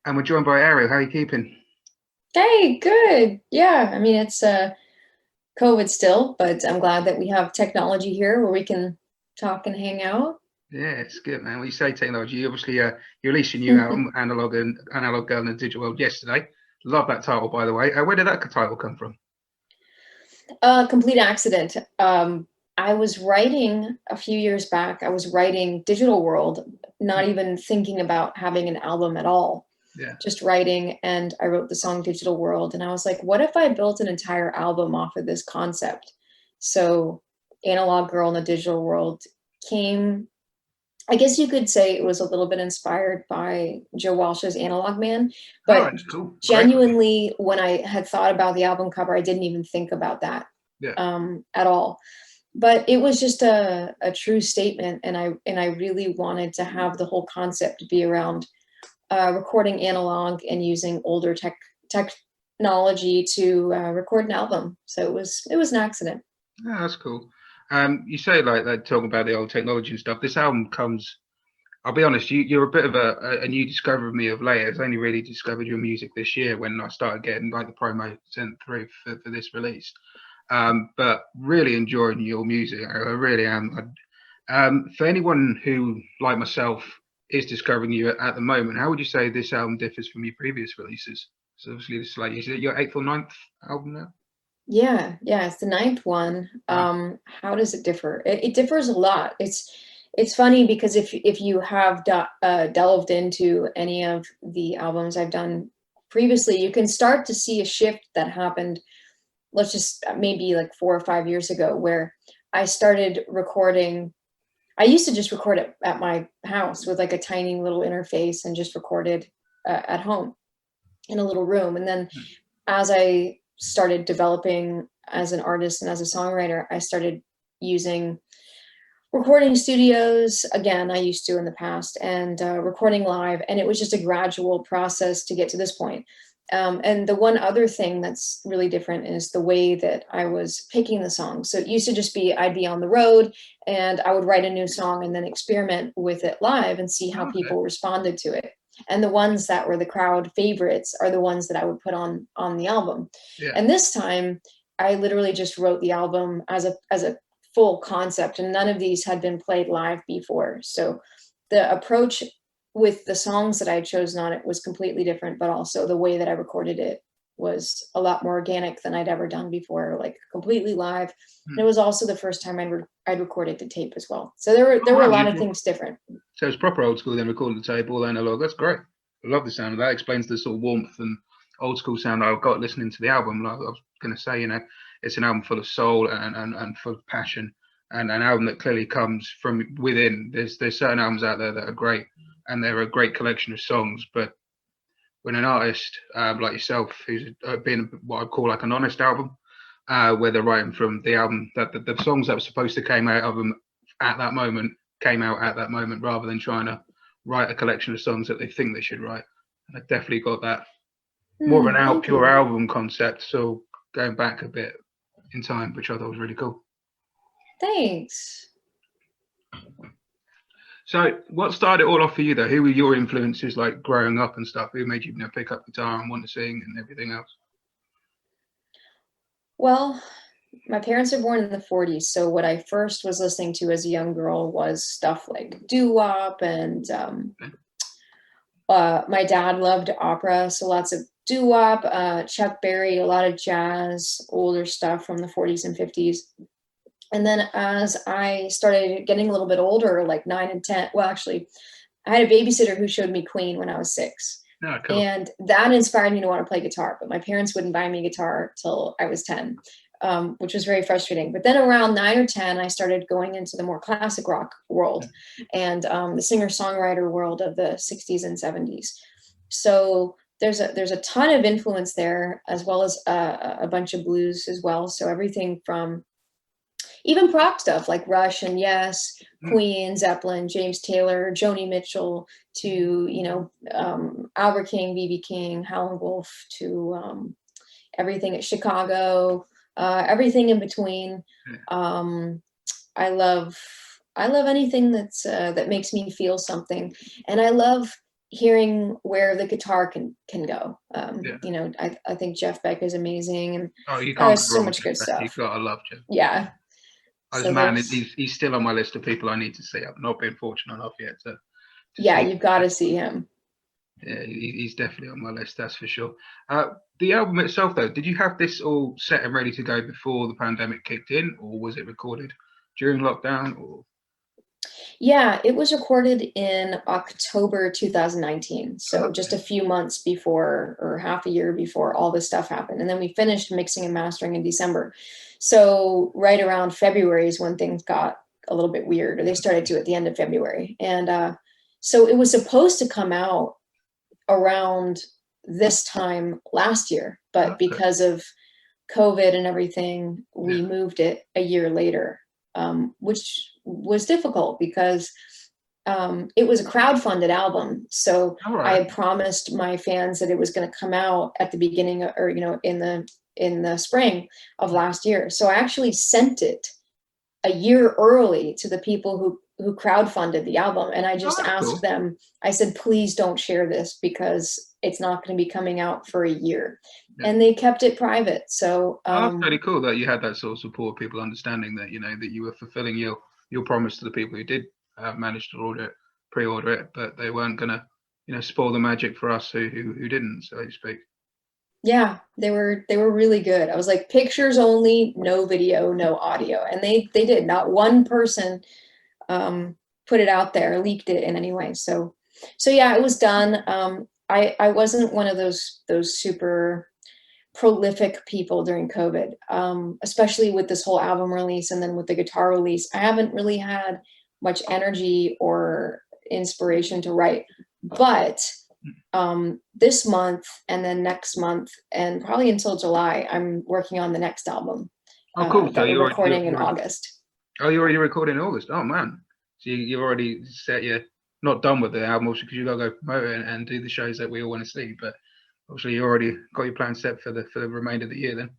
And we're joined by Arielle. How are you keeping? Hey, good. Yeah, I mean it's COVID still, but I'm glad that we have technology here where we can talk and hang out. Yeah, it's good, man. When you say technology, obviously, you released your new album, Analog Girl in the Digital World, yesterday. Love that title, by the way. Where did that title come from? Complete accident. I was writing a few years back. I was writing Digital World, not even thinking about having an album at all. Yeah. Just writing, and I wrote the song Digital World, and I was like, what if I built an entire album off of this concept? So Analog Girl in the Digital World came, I guess you could say it was a little bit inspired by Joe Walsh's Analog Man, All but right, cool. Great. genuinely, when I had thought about the album cover, I didn't even think about that Yeah. at all. But it was just a true statement, and I really wanted to have the whole concept be around recording analog and using older technology to record an album. So it was an accident. Yeah, that's cool. You say like that, talking about the old technology and stuff. This album comes. I'll be honest, you're a bit of a new discovery of me of late. I've only really discovered your music this year when I started getting like the promo sent through for this release. But really enjoying your music. I really am. For anyone who, like myself, is discovering you at the moment, how would you say this album differs from your previous releases? So obviously, this is like, is it your eighth or ninth album now? Yeah, it's the ninth one. Wow. How does it differ? It differs a lot. It's funny because if you have delved into any of the albums I've done previously, you can start to see a shift that happened. Let's just maybe like 4 or 5 years ago, where I started recording. I used to just record it at my house with like a tiny little interface and just recorded at home in a little room. And then as I started developing as an artist and as a songwriter, I started using recording studios again. I used to in the past, and recording live, and it was just a gradual process to get to this point. And the one other thing that's really different is the way that I was picking the songs. So it used to just be I'd be on the road and I would write a new song and then experiment with it live and see how Okay. people responded to it. And the ones that were the crowd favorites are the ones that I would put on the album. Yeah. And this time I literally just wrote the album as a full concept, and none of these had been played live before. So the approach with the songs that I had chosen on it was completely different, but also the way that I recorded it was a lot more organic than I'd ever done before, like completely live. And it Hmm. was also the first time I'd recorded to tape as well. So there were Oh there were a wow, lot of things different. so it's proper old school then, recording the tape, all analog. That's great. I love the sound of that. Explains the sort of warmth and old school sound I've got listening to the album. Like I was going to say, it's an album full of soul and full of passion, and an album that clearly comes from within. There's certain albums out there that are great, and they're a great collection of songs. But when an artist like yourself, who's been what I call like an honest album, where they're writing from the album that the songs that were supposed to came out of them at that moment came out at that moment, rather than trying to write a collection of songs that they think they should write. And I definitely got that more of an Thank pure you. album concept. So going back a bit in time, which I thought was really cool. Thanks. So, what started it all off for you, though? Who were your influences, like growing up and stuff? Who made you, pick up guitar and want to sing and everything else? Well, my parents were born in the 40s, so what I first was listening to as a young girl was stuff like doo-wop, and my dad loved opera, so lots of doo-wop, Chuck Berry, a lot of jazz, older stuff from the 40s and 50s. And then as I started getting a little bit older, like 9 and 10, well, actually, I had a babysitter who showed me Queen when I was 6. No, cool. And that inspired me to want to play guitar, but my parents wouldn't buy me a guitar till I was 10, which was very frustrating. But then around 9 or 10, I started going into the more classic rock world and the singer-songwriter world of the 60s and 70s. So there's a ton of influence there, as well as a bunch of blues as well. So everything from even prop stuff like Rush and Yes, Mm. Queen, Zeppelin, James Taylor, Joni Mitchell, to Albert King, BB King, Howlin' Wolf, to everything at Chicago, everything in between. Um, I love anything that makes me feel something, and I love hearing where the guitar can go. Yeah. You know, I think Jeff Beck is amazing, and Oh, you can't go so wrong with much good Jeff Beck. You've stuff. got to love Jeff. Yeah. As So man, there's, he's still on my list of people I need to see. I've not been fortunate enough yet to yeah, see. you've got to see him. Yeah, he's definitely on my list, that's for sure. The album itself, though, did you have this all set and ready to go before the pandemic kicked in, or was it recorded during lockdown? Or Yeah, it was recorded in October 2019. So just a few months before, or half a year before all this stuff happened. And then we finished mixing and mastering in December. So right around February is when things got a little bit weird, or they started to at the end of February. And so it was supposed to come out around this time last year, but because of COVID and everything, we moved it a year later, which was difficult because it was a crowdfunded album. So I had promised my fans that it was going to come out at the beginning or, you know, in the spring of last year. So I actually sent it a year early to the people who crowdfunded the album. And I just asked them, I said, please don't share this because it's not going to be coming out for a year. And they kept it private. So that's really cool that you had that sort of support, people understanding that, you know, that you were fulfilling your promise to the people who did manage to pre-order it, but they weren't going to, you know, spoil the magic for us who didn't, so to speak. Yeah, they were really good. I was like, pictures only, no video, no audio. And they did. Not one person put it out there, leaked it in any way. So yeah, it was done. I wasn't one of those super prolific people during COVID, especially with this whole album release and then with the guitar release. I haven't really had much energy or inspiration to write, but this month and then next month and probably until July, I'm working on the next album. Oh, cool. That we're recording in August. Oh, you're already recording in August. Oh man. So you've already set you're not done with the album, obviously, because you gotta go promote it and do the shows that we all want to see, but obviously you already got your plan set for the remainder of the year then.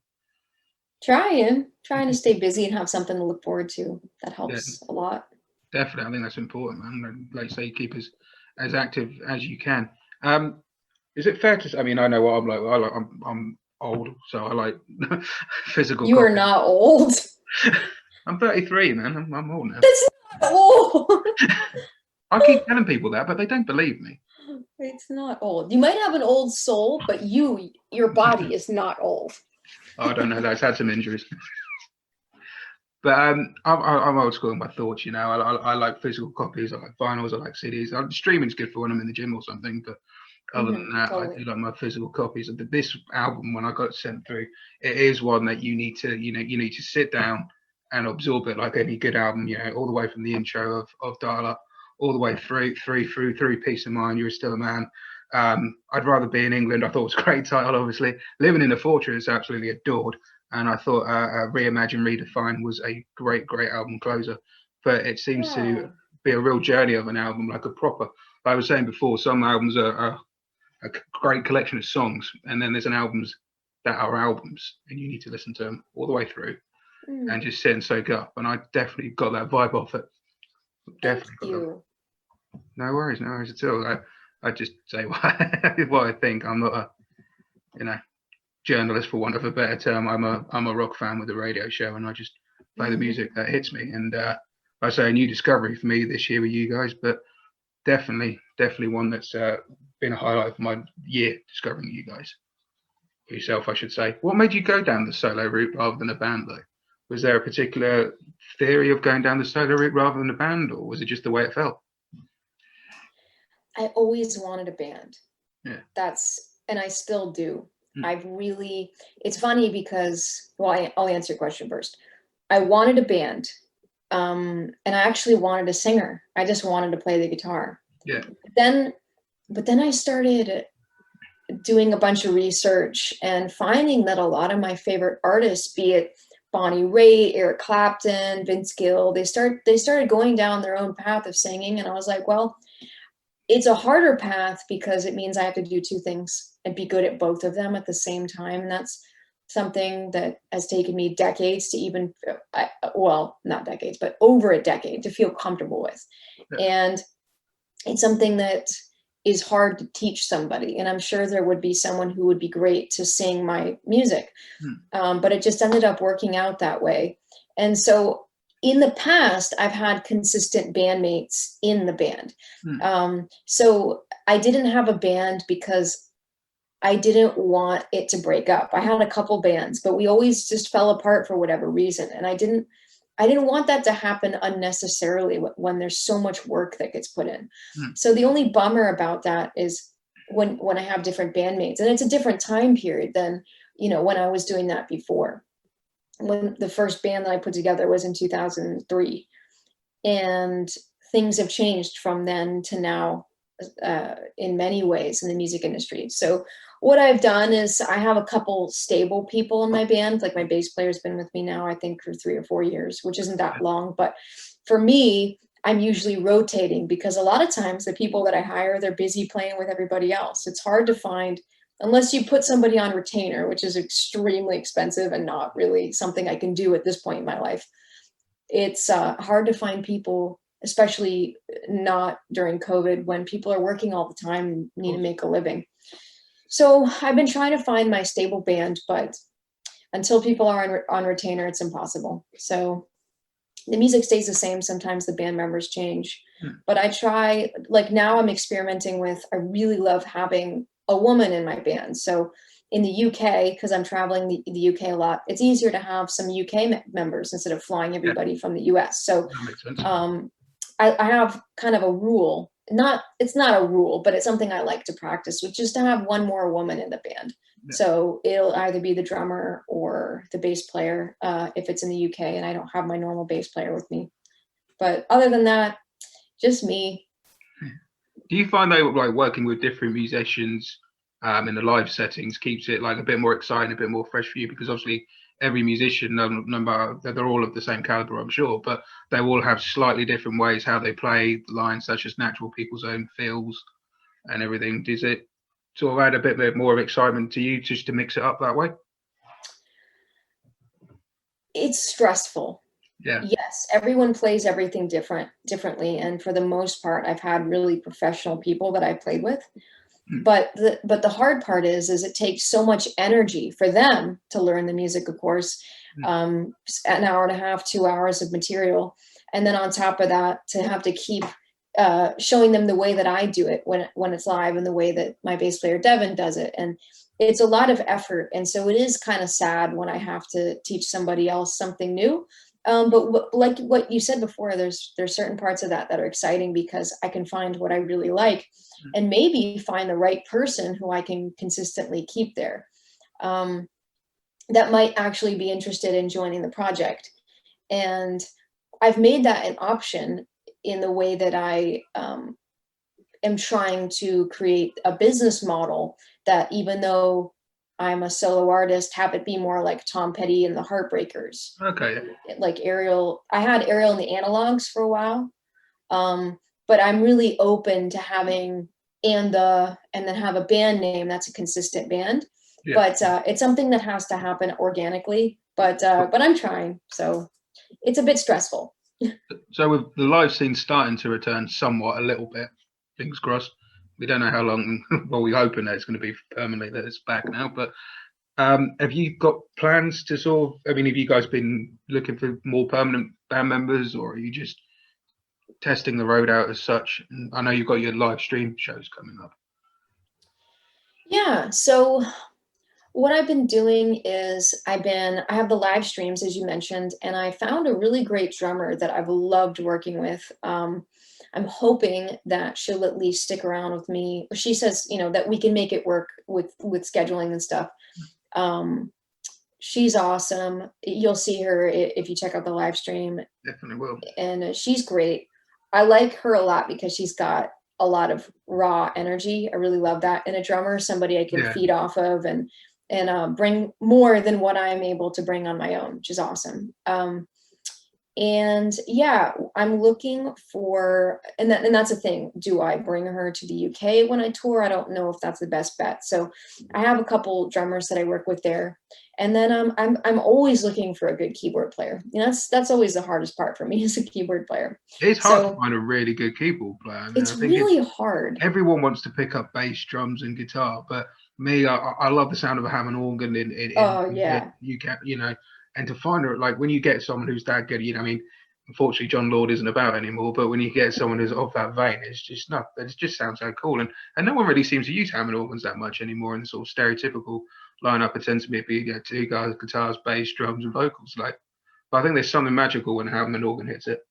Trying to stay busy and have something to look forward to. That helps a lot. Definitely, I think that's important, man. Like you say, keep as active as you can. Is it fair to say? I mean, I know what I'm like. I'm old, so I like physical. You are not old. I'm 33, man. I'm old now. That's not old. I keep telling people that, but they don't believe me. It's not old. You might have an old soul, but your body is not old. I don't know. That's had some injuries. But I'm old school in my thoughts, you know. I like physical copies. I like vinyls. I like CDs. Streaming's good for when I'm in the gym or something. But other than that, totally. I do like my physical copies. This album, when I got it sent through, it is one that you need to sit down and absorb it like any good album. You know, all the way from the intro of Dial Up, all the way through Peace of Mind. You're Still a Man. I'd Rather Be in England. I thought it was a great title. Obviously, Living in the Fortress, absolutely adored. And I thought Reimagine, Redefine was a great album closer. But it seems to be a real journey of an album, like a proper. Like I was saying before, some albums are a great collection of songs, and then there's albums that are albums, and you need to listen to them all the way through and just sit and soak up. And I definitely got that vibe off it. Definitely. Thank you. No worries at all. I just say what I think. I'm not a journalist, for want of a better term. I'm a rock fan with a radio show, and I just play the music that hits me. And I say a new discovery for me this year with you guys, but definitely one that's been a highlight of my year, discovering you guys. Yourself, I should say. What made you go down the solo route rather than a band, though? Was there a particular theory of going down the solo route rather than a band, or was it just the way it felt? I always wanted a band. Yeah. And I still do. It's funny because, well, I'll answer your question first. I wanted a band, and I actually wanted a singer. I just wanted to play the guitar. Yeah. But then I started doing a bunch of research and finding that a lot of my favorite artists, be it Bonnie Raitt, Eric Clapton, Vince Gill, they started going down their own path of singing. And I was like, well, it's a harder path because it means I have to do two things and be good at both of them at the same time. And that's something that has taken me decades to even, well, not decades, but over a decade to feel comfortable with. Yeah. And it's something that is hard to teach somebody. And I'm sure there would be someone who would be great to sing my music. But it just ended up working out that way. And so in the past, I've had consistent bandmates in the band. So I didn't have a band because I didn't want it to break up. I had a couple bands, but we always just fell apart for whatever reason. And I didn't want that to happen unnecessarily when there's so much work that gets put in. So the only bummer about that is when I have different bandmates, and it's a different time period than, when I was doing that before. When the first band that I put together was in 2003, and things have changed from then to now in many ways in the music industry. So what I've done is I have a couple stable people in my band. Like my bass player's been with me now, I think, for 3 or 4 years, which isn't that long. But for me, I'm usually rotating because a lot of times the people that I hire, they're busy playing with everybody else. It's hard to find, unless you put somebody on retainer, which is extremely expensive and not really something I can do at this point in my life. It's hard to find people, especially not during COVID, when people are working all the time and need to make a living. So I've been trying to find my stable band, but until people are on retainer, it's impossible. So the music stays the same. Sometimes the band members change, but I try, like now I'm experimenting with, I really love having a woman in my band. So in the UK, because I'm traveling the UK a lot, it's easier to have some UK members instead of flying everybody from the US. So I have kind of a rule. It's not a rule, but it's something I like to practice, which is to have one more woman in the band. So it'll either be the drummer or the bass player if it's in the UK and I don't have my normal bass player with me. But other than that, just me. Do you find that like working with different musicians in the live settings keeps it like a bit more exciting, a bit more fresh for you? Because obviously every musician, no matter, they're all of the same caliber, I'm sure, but they all have slightly different ways how they play the lines, such as natural people's own feels and everything. Does it sort of add a bit more of excitement to you just to mix it up that way? It's stressful. Yeah. Yes, everyone plays everything differently, and for the most part, I've had really professional people that I played with. But the hard part is it takes so much energy for them to learn the music, of course, an hour and a half, 2 hours of material. And then on top of that, to have to keep showing them the way that I do it when it's live and the way that my bass player, Devin, does it. And it's a lot of effort. And so it is kind of sad when I have to teach somebody else something new. But like what you said before, there's certain parts of that are exciting because I can find what I really like and maybe find the right person who I can consistently keep there. That might actually be interested in joining the project. And I've made that an option in the way that I am trying to create a business model that, even though I'm a solo artist, have it be more like Tom Petty and the Heartbreakers. Okay. Like Arielle, I had Arielle and the Analogs for a while, but I'm really open to having and then have a band name that's a consistent band. Yeah. But it's something that has to happen organically. But I'm trying, so it's a bit stressful. So with the live scene starting to return somewhat, a little bit, fingers crossed. We don't know how long. Well, we're hoping that it's going to be permanently that it's back now. But have you got plans to sort of? I mean, have you guys been looking for more permanent band members, or are you just testing the road out as such? And I know you've got your live stream shows coming up. Yeah. So what I've been doing is I have the live streams, as you mentioned, and I found a really great drummer that I've loved working with. I'm hoping that she'll at least stick around with me. She says, that we can make it work with scheduling and stuff. She's awesome. You'll see her if you check out the live stream. Definitely will. And she's great. I like her a lot because she's got a lot of raw energy. I really love that in a drummer, somebody I can feed off of and bring more than what I'm able to bring on my own, which is awesome. And yeah, I'm looking for, and that's the thing. Do I bring her to the UK when I tour? I don't know if that's the best bet. So I have a couple drummers that I work with there. And then I'm always looking for a good keyboard player. You know, that's always the hardest part for me as a keyboard player. It's hard to So find a really good keyboard player. I mean, I it's think it's really hard. everyone wants to pick up bass, drums, and guitar, but me, I love the sound of a Hammond organ in Oh yeah. UK, you know, and to find it, like when you get someone who's that good, you know, I mean, unfortunately, John Lord isn't about anymore, but when you get someone who's of that vein, it's just not, it just sounds so cool. And no one really seems to use Hammond organs that much anymore in the sort of stereotypical lineup. It tends to be, you know, two guys, guitars, bass, drums, and vocals. Like, but I think there's something magical when a Hammond organ hits it.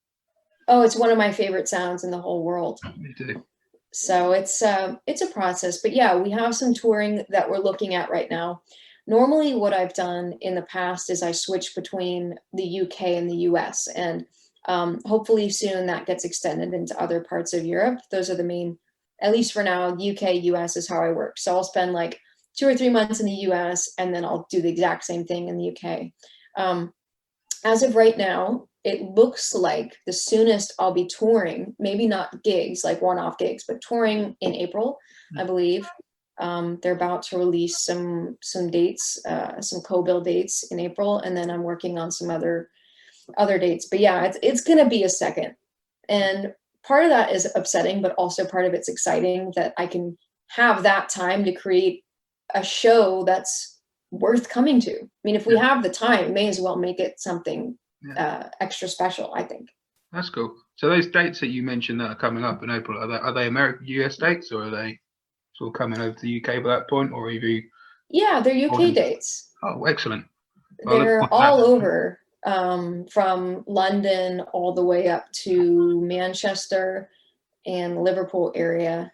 Oh, it's one of my favorite sounds in the whole world. Me too. So it's a process, but yeah, we have some touring that we're looking at right now. Normally, what I've done in the past is I switch between the UK and the US, and hopefully soon that gets extended into other parts of Europe. Those are the main, at least for now, UK, US is how I work. So I'll spend like 2 or 3 months in the US, and then I'll do the exact same thing in the UK. As of right now, it looks like the soonest I'll be touring, maybe not gigs, like one-off gigs, but touring in April, I believe. They're about to release some dates, some co-bill dates in April, and then I'm working on some other dates. But yeah, it's gonna be a second. And part of that is upsetting, but also part of it's exciting that I can have that time to create a show that's worth coming to. I mean, if we have the time, may as well make it something extra special, I think. That's cool. So those dates that you mentioned that are coming up in April, are they American US dates, or are they sort of coming over to the UK by that point, or have you? Yeah, they're UK dates. Oh, excellent. They're all over, from London all the way up to Manchester and Liverpool area.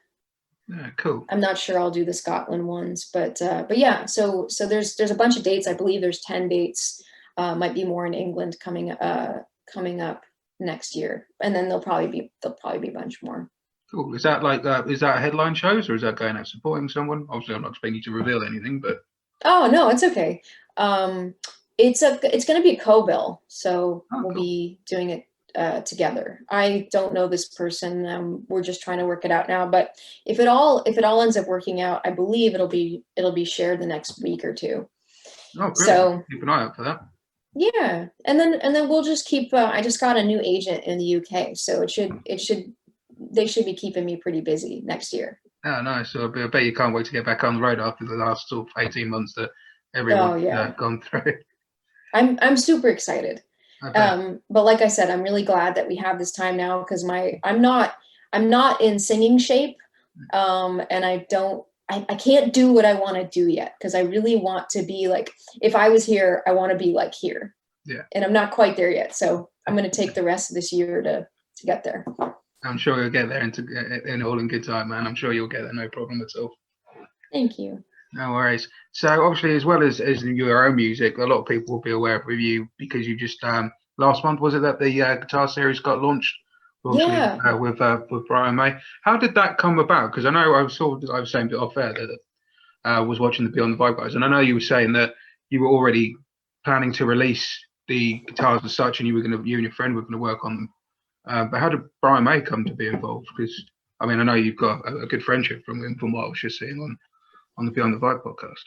Yeah, cool. I'm not sure I'll do the Scotland ones, but yeah. So there's a bunch of dates. I believe there's 10 dates. Might be more in England coming up next year, and then there'll probably be a bunch more. Cool. Is that like is that headline shows, or is that going out supporting someone? Obviously, I'm not expecting you to reveal anything, but Oh no, it's okay. It's going to be a co-bill, so we'll cool. be doing it together. I don't know this person. We're just trying to work it out now. But if it all ends up working out, I believe it'll be shared the next week or two. Oh, great. So keep an eye out for that. Yeah, and then we'll just keep. I just got a new agent in the UK, so they should be keeping me pretty busy next year. Oh, nice. So I bet you can't wait to get back on the road after the last sort of 18 months that everyone's gone through. I'm super excited. But like I said, I'm really glad that we have this time now, because I'm not in singing shape, and I can't do what I want to do yet, because I really want to be like, if I was here, I want to be like here. Yeah. And I'm not quite there yet, so I'm going to take the rest of this year to get there. I'm sure you'll get there in all in good time, man. I'm sure you'll get there, no problem at all. Thank you. No worries. So obviously, as well as your own music, a lot of people will be aware of you because you just last month, was it that the guitar series got launched? Yeah. With Brian May. How did that come about? Because I know I was saying it off air that I was watching the Beyond the Vibe guys, and I know you were saying that you were already planning to release the guitars as such, and you and your friend were going to work on them. But how did Brian May come to be involved? Because I mean, I know you've got a good friendship from him, from what I was just seeing on the Beyond the Vibe podcast.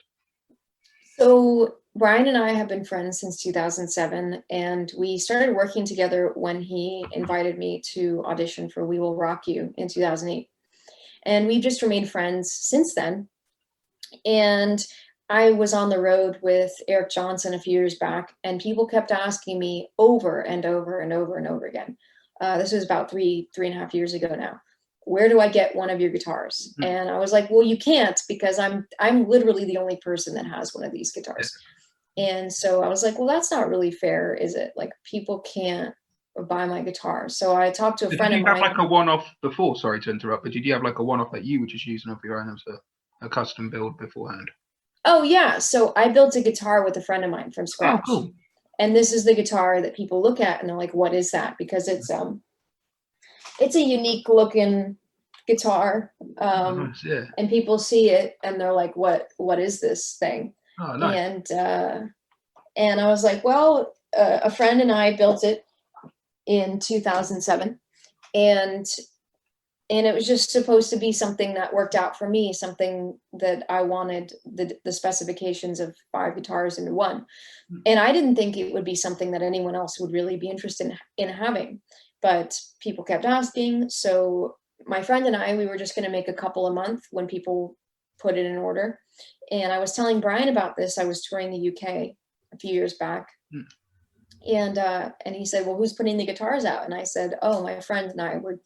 So Brian and I have been friends since 2007, and we started working together when he invited me to audition for We Will Rock You in 2008. And we've just remained friends since then. And I was on the road with Eric Johnson a few years back, and people kept asking me over and over and over and over again. This was about 3.5 years ago now. Where do I get one of your guitars? And I was like, well, you can't, because I'm literally the only person that has one of these guitars. And so I was like, well, that's not really fair, is it? Like, people can't buy my guitar. So I talked to a friend of mine. Did you have like a one-off before? Sorry to interrupt, but did you have like a one-off that you were just using of your own as a custom build beforehand? Oh yeah, so I built a guitar with a friend of mine from scratch. Oh, cool. And this is the guitar that people look at and they're like, what is that? Because it's a unique looking guitar. Nice, yeah. And people see it and they're like, what is this thing? Oh, nice. And I was like, well, a friend and I built it. in 2007. And it was just supposed to be something that worked out for me, something that I wanted the specifications of 5 guitars into one. And I didn't think it would be something that anyone else would really be interested in having, but people kept asking. So my friend and I, we were just going to make a couple a month when people put it in order. And I was telling Brian about this. I was touring the UK a few years back. And he said, well, who's putting the guitars out? And I said, oh, my friend and I were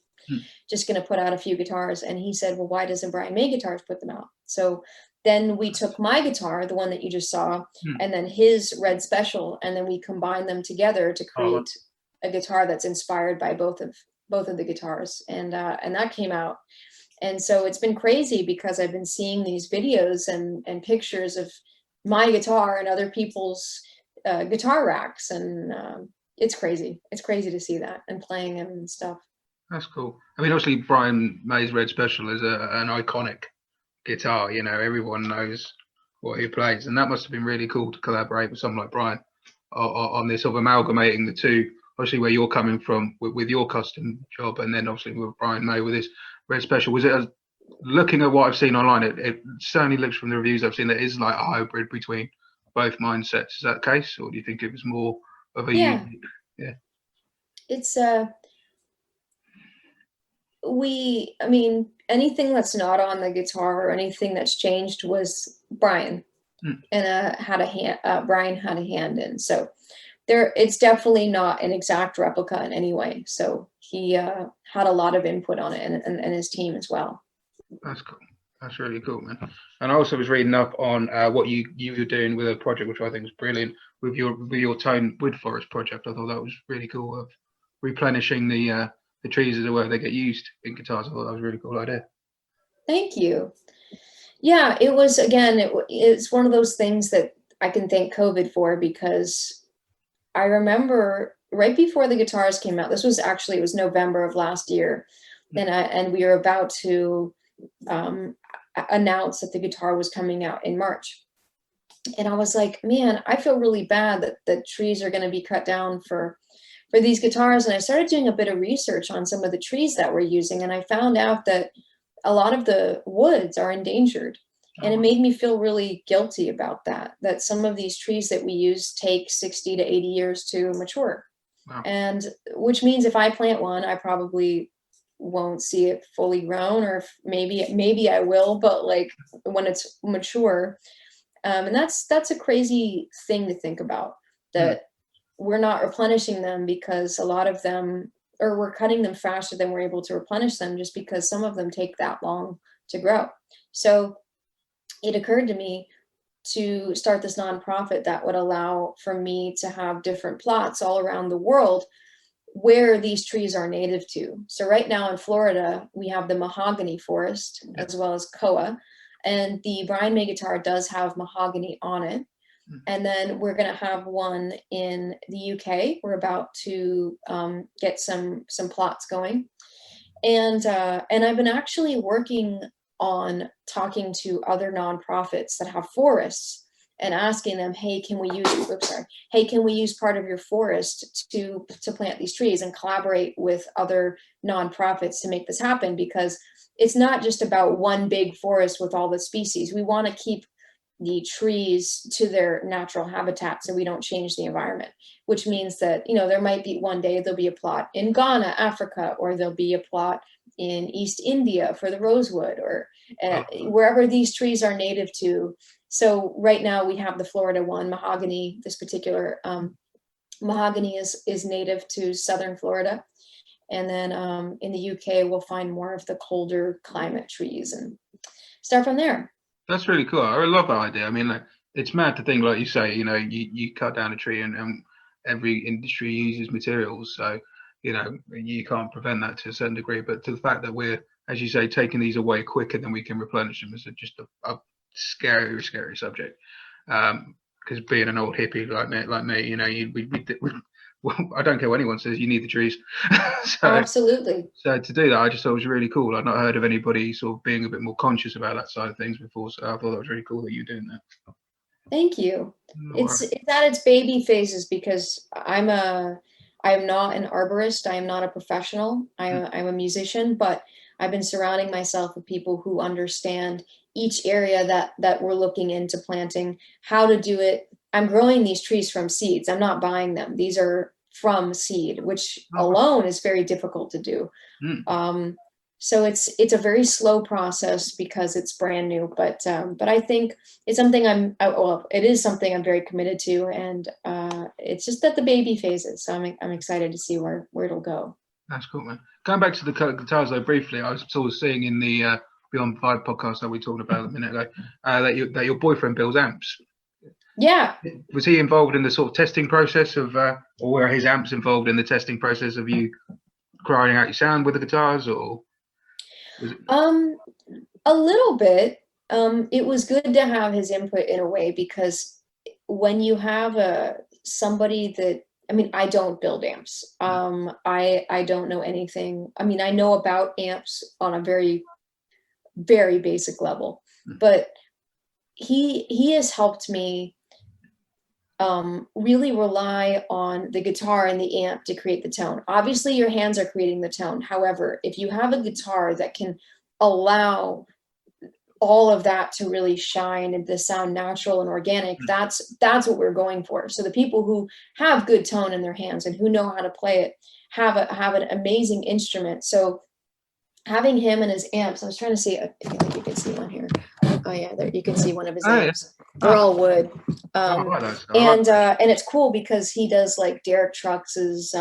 just going to put out a few guitars. And he said, well, why doesn't Brian May Guitars put them out? So then we took my guitar, the one that you just saw, and then his Red Special, and then we combined them together to create a guitar that's inspired by both of the guitars. And that came out. And so it's been crazy because I've been seeing these videos and pictures of my guitar and other people's guitar racks, and it's crazy. It's crazy to see that and playing them and stuff. That's cool. I mean, obviously, Brian May's Red Special is an iconic guitar. You know, everyone knows what he plays, and that must have been really cool to collaborate with someone like Brian on this, of amalgamating the two. Obviously, where you're coming from with your custom job, and then obviously with Brian May with his Red Special. Was it looking at what I've seen online? It certainly looks from the reviews I've seen that it is like a hybrid between both mindsets. Is that the case, or do you think it was more of a unique? Yeah, it's I mean, anything that's not on the guitar or anything that's changed was Brian, and Brian had a hand in. So it's definitely not an exact replica in any way. So he had a lot of input on it, and his team as well. That's cool. That's really cool, man. And I also was reading up on what you were doing with a project, which I think was brilliant, with your tone wood forest project. I thought that was really cool, of replenishing the trees as where they get used in guitars. I thought that was a really cool idea. Thank you. Yeah, it was, again, it's one of those things that I can thank COVID for, because I remember right before the guitars came out, it was November of last year, and we were about to announce that the guitar was coming out in March. And I was like, man, I feel really bad that the trees are going to be cut down for these guitars. And I started doing a bit of research on some of the trees that we're using, and I found out that a lot of the woods are endangered. And it made me feel really guilty about that some of these trees that we use take 60 to 80 years to mature. Wow. And which means if I plant one, I probably won't see it fully grown, or maybe I will, but like when it's mature. And that's a crazy thing to think about, that we're not replenishing them, because a lot of them, or we're cutting them faster than we're able to replenish them, just because some of them take that long to grow. So it occurred to me to start this nonprofit that would allow for me to have different plots all around the world where these trees are native to. So right now in Florida, we have the mahogany forest as well as koa, and the Brian May guitar does have mahogany on it. And then we're going to have one in the UK. We're about to get some plots going, and I've been actually working on talking to other nonprofits that have forests and asking them, hey, can we use part of your forest to plant these trees, and collaborate with other nonprofits to make this happen, because it's not just about one big forest with all the species. We want to keep the trees to their natural habitat so we don't change the environment, which means that, there might be one day there'll be a plot in Ghana, Africa, or there'll be a plot in East India for the rosewood, or wherever these trees are native to. So right now we have the Florida one, mahogany. This particular mahogany is native to southern Florida. And then in the UK, we'll find more of the colder climate trees and start from there. That's really cool. I love that idea. I mean, like, it's mad to think, like you say, you cut down a tree, and every industry uses materials. So, you can't prevent that to a certain degree. But to the fact that we're, as you say, taking these away quicker than we can replenish them is just a scary, scary subject. Because being an old hippie like me, well, I don't care what anyone says, you need the trees. Absolutely. So to do that, I just thought it was really cool. I'd not heard of anybody sort of being a bit more conscious about that side of things before. So I thought that was really cool that you're doing that. Thank you. It's at its baby phases, because I'm a I am not an arborist. I am not a professional. I'm a musician, but I've been surrounding myself with people who understand each area that we're looking into planting, how to do it. I'm growing these trees from seeds. I'm not buying them. These are from seed, which alone is very difficult to do. So it's a very slow process because it's brand new, but I think it's something it is something I'm very committed to, and it's just at the baby phases. So I'm excited to see where it'll go. That's cool, man. Going back to the guitars though, briefly, I was sort of seeing in the Beyond Five podcast that we talked about a minute ago that your boyfriend builds amps. Yeah. Was he involved in the sort of testing process of, or were his amps involved in the testing process of you crying out your sound with the guitars, or was it? A little bit. It was good to have his input in a way, because when you have somebody that, I mean, I don't build amps. I don't know anything. I mean, I know about amps on a very, very basic level, but he has helped me really rely on the guitar and the amp to create the tone. Obviously, your hands are creating the tone. However, if you have a guitar that can allow all of that to really shine and to sound natural and organic, that's what we're going for. So the people who have good tone in their hands and who know how to play it have an amazing instrument. So having him and his amps, I was trying to see if you can see one here. Oh yeah, there you can see one of his amps. Yeah. They're all wood. And it's cool because he does like Derek Trucks's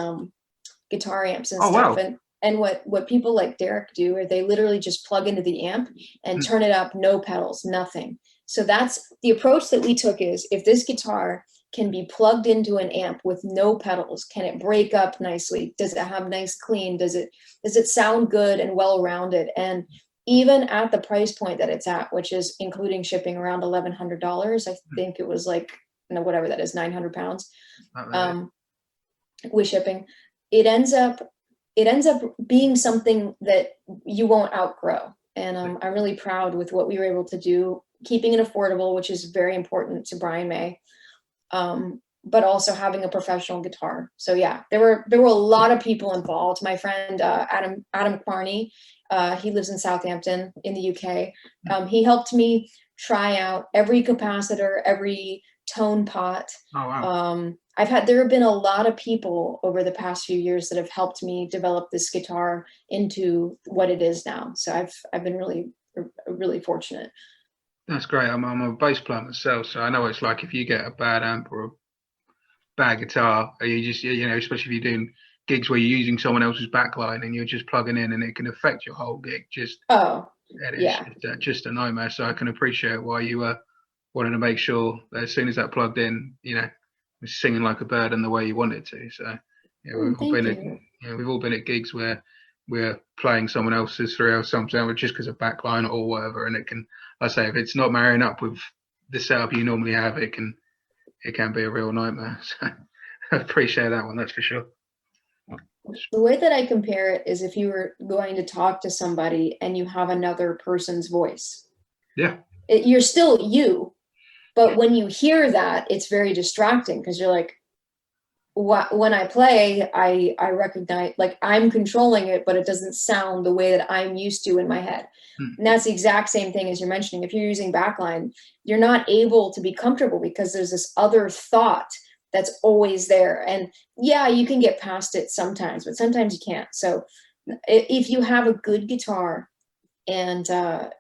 guitar amps and stuff. Wow. And what people like Derek do are they literally just plug into the amp and turn it up, no pedals, nothing. So that's the approach that we took, is if this guitar can be plugged into an amp with no pedals, can it break up nicely? Does it have nice clean? Does it sound good and well-rounded? And even at the price point that it's at, which is including shipping around $1,100, I think it was like, whatever that is, 900 pounds with shipping, it ends up being something that you won't outgrow. And I'm really proud with what we were able to do, keeping it affordable, which is very important to Brian May, but also having a professional guitar. So yeah, there were a lot of people involved. My friend Adam Quarney, he lives in Southampton in the UK. He helped me try out every capacitor, every tone pot. Oh, wow. There have been a lot of people over the past few years that have helped me develop this guitar into what it is now. So I've been really fortunate. That's great. I'm a bass player myself, so I know what it's like if you get a bad amp or a bad guitar, or you just, especially if you're doing gigs where you're using someone else's backline and you're just plugging in, and it can affect your whole gig. Just a nightmare. So I can appreciate why you wanted to make sure that as soon as that plugged in, was singing like a bird in the way you want it to. So we've all been at gigs where we're playing someone else's 3L something just because of backline or whatever, and it can, like I say, if it's not marrying up with the setup you normally have, it can be a real nightmare. So I appreciate that one, that's for sure. The way that I compare it is if you were going to talk to somebody and you have another person's voice. Yeah. You're still you, but when you hear that, it's very distracting because you're like, when I play, I recognize, like, I'm controlling it, but it doesn't sound the way that I'm used to in my head. And that's the exact same thing as you're mentioning. If you're using backline, you're not able to be comfortable because there's this other thought that's always there. And yeah, you can get past it sometimes, but sometimes you can't. So if you have a good guitar and, a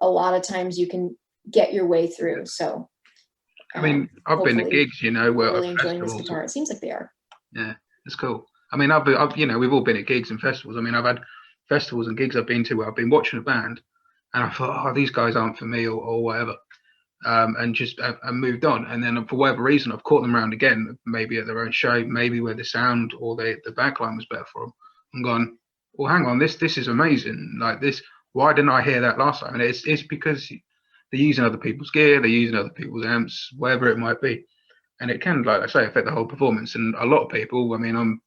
lot of times you can get your way through. So I mean, I've been to gigs, where really enjoying this guitar. It seems like they are. Yeah, it's cool. I mean, I've we've all been at gigs and festivals. I mean, I've had festivals and gigs I've been to where I've been watching a band, and I thought, oh, these guys aren't for me, or whatever, and just I moved on. And then for whatever reason, I've caught them around again, maybe at their own show, maybe where the sound or the backline was better for them. I'm gone, well, hang on, this is amazing. Like this, why didn't I hear that last time? And it's because they're using other people's gear, they're using other people's amps, whatever it might be. And it can, like I say, affect the whole performance. And a lot of people, I mean, I'm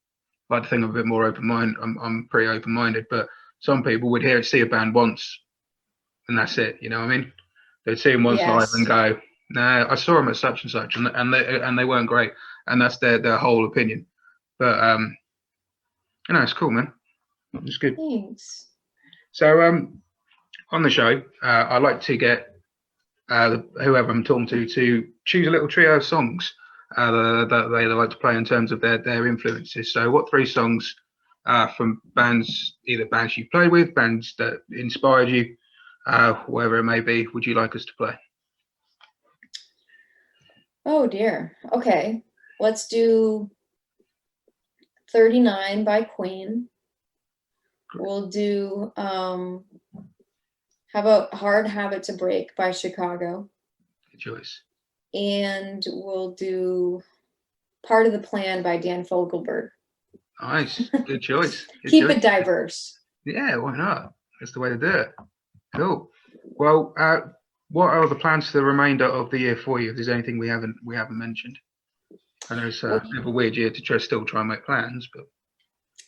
like to think I'm a bit more open-minded. I'm pretty open-minded, but some people would see a band once and that's it. You know what I mean? They'd see them once live and go, nah, I saw them at such and such, and they weren't great. And that's their whole opinion. But No, it's cool, man. It's good. Thanks. So on the show, I like to get whoever I'm talking to choose a little trio of songs that they like to play in terms of their influences. So, what three songs from bands, either bands you played with, bands that inspired you, whatever it may be, would you like us to play? Oh dear. Okay. Let's do 39 by Queen. We'll do how about Hard Habit to Break by Chicago. Good choice. And we'll do Part of the Plan by Dan Fogelberg. Nice. Good choice. Good Keep choice. it diverse. Yeah, why not? That's the way to do it. Cool. Well, what are the plans for the remainder of the year for you? If there's anything we haven't mentioned, I know it's a bit of a weird year to still try and make plans, but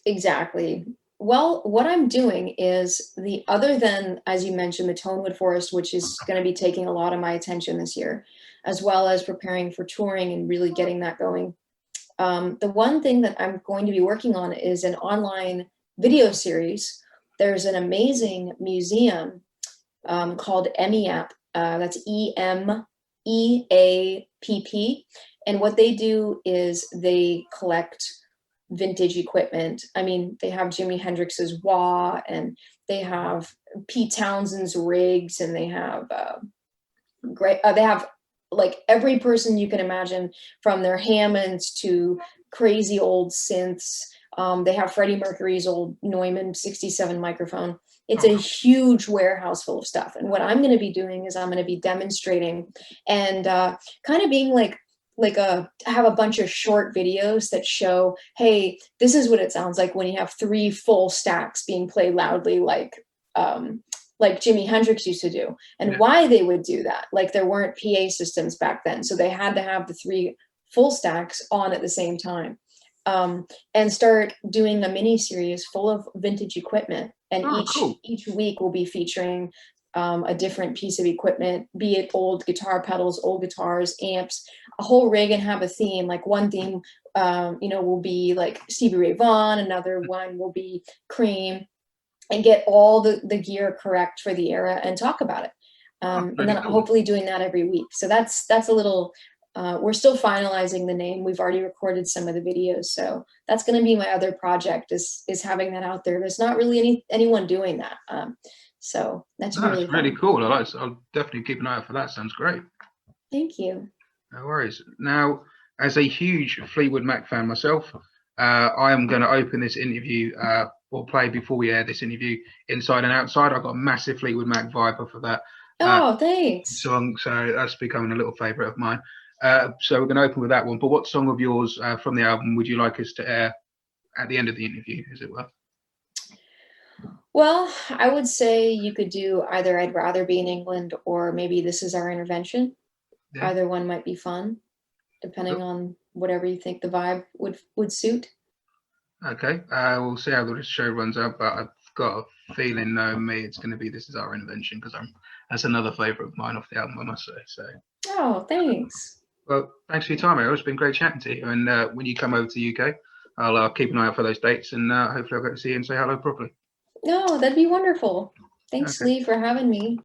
exactly. Well, what I'm doing is other than, as you mentioned, the Tonewood Forest, which is going to be taking a lot of my attention this year, as well as preparing for touring and really getting that going. The one thing that I'm going to be working on is an online video series. There's an amazing museum called EMEAPP. That's EMEAPP. And what they do is they collect vintage equipment. I mean, they have Jimi Hendrix's wah, and they have Pete Townshend's rigs, and they have they have like every person you can imagine, from their Hammonds to crazy old synths. They have Freddie Mercury's old Neumann 67 microphone. It's a huge warehouse full of stuff. And what I'm going to be doing is I'm going to be demonstrating and kind of being have a bunch of short videos that show, hey, this is what it sounds like when you have 3 full stacks being played loudly, like Jimi Hendrix used to do, and why they would do that. Like, there weren't PA systems back then, so they had to have the 3 full stacks on at the same time, and start doing a mini series full of vintage equipment. And each week will be featuring a different piece of equipment, be it old guitar pedals, old guitars, amps, a whole rig, and have a theme. Like, one theme, will be like Stevie Ray Vaughan, another one will be Cream, and get all the gear correct for the era and talk about it. And then hopefully doing that every week. So that's a little, we're still finalizing the name. We've already recorded some of the videos. So that's going to be my other project, is having that out there. There's not really anyone doing that. So that's really cool. I'll definitely keep an eye out for that. Sounds great. Thank you. No worries. Now, as a huge Fleetwood Mac fan myself, I am going to open this interview or play before we air this interview, Inside and Outside. I've got a massive Fleetwood Mac vibe off of that thanks. song, so that's becoming a little favourite of mine. So we're going to open with that one. But what song of yours from the album would you like us to air at the end of the interview, as it were? Well, I would say you could do either I'd Rather Be in England or maybe This Is Our Intervention. Yeah. Either one might be fun, depending on whatever you think the vibe would suit. Okay, we'll see how the show runs out, but I've got a feeling, knowing me, it's going to be This Is Our Intervention, because that's another favourite of mine off the album, I must say. So. Oh, thanks. Well, thanks for your time, Arielle. It's been great chatting to you. And when you come over to the UK, I'll keep an eye out for those dates, and hopefully I'll get to see you and say hello properly. No, that'd be wonderful. Thanks, Lee, for having me.